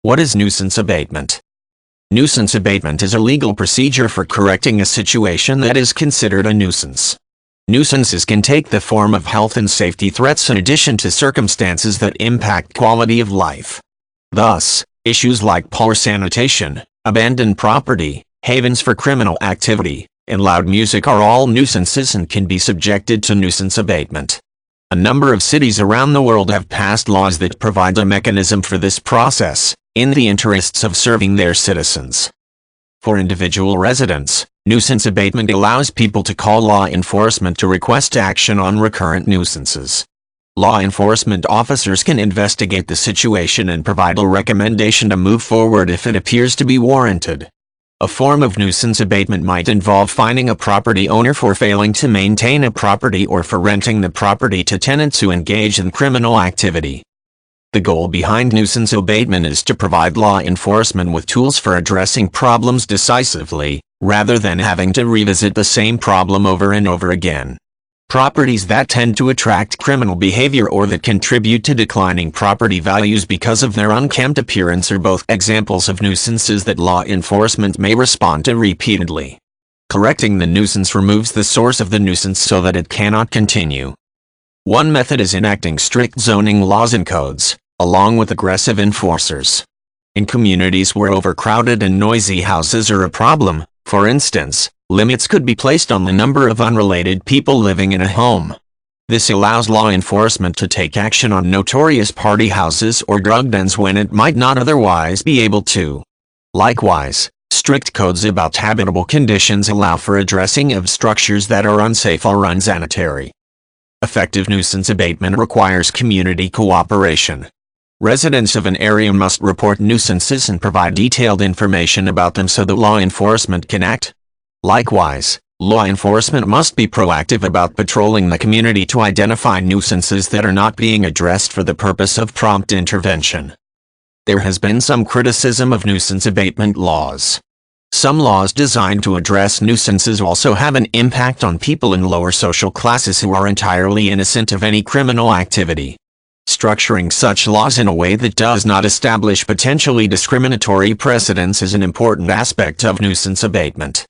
What is nuisance abatement? Nuisance abatement is a legal procedure for correcting a situation that is considered a nuisance. Nuisances can take the form of health and safety threats in addition to circumstances that impact quality of life. Thus, issues like poor sanitation, abandoned property, havens for criminal activity, and loud music are all nuisances and can be subjected to nuisance abatement. A number of cities around the world have passed laws that provide a mechanism for this process, in the interests of serving their citizens. For individual residents, nuisance abatement allows people to call law enforcement to request action on recurrent nuisances. Law enforcement officers can investigate the situation and provide a recommendation to move forward if it appears to be warranted. A form of nuisance abatement might involve fining a property owner for failing to maintain a property or for renting the property to tenants who engage in criminal activity. The goal behind nuisance abatement is to provide law enforcement with tools for addressing problems decisively, rather than having to revisit the same problem over and over again. Properties that tend to attract criminal behavior or that contribute to declining property values because of their unkempt appearance are both examples of nuisances that law enforcement may respond to repeatedly. Correcting the nuisance removes the source of the nuisance so that it cannot continue. One method is enacting strict zoning laws and codes, along with aggressive enforcers. In communities where overcrowded and noisy houses are a problem, for instance, limits could be placed on the number of unrelated people living in a home. This allows law enforcement to take action on notorious party houses or drug dens when it might not otherwise be able to. Likewise, strict codes about habitable conditions allow for addressing of structures that are unsafe or unsanitary. Effective nuisance abatement requires community cooperation. Residents of an area must report nuisances and provide detailed information about them so that law enforcement can act. Likewise, law enforcement must be proactive about patrolling the community to identify nuisances that are not being addressed for the purpose of prompt intervention. There has been some criticism of nuisance abatement laws. Some laws designed to address nuisances also have an impact on people in lower social classes who are entirely innocent of any criminal activity. Structuring such laws in a way that does not establish potentially discriminatory precedents is an important aspect of nuisance abatement.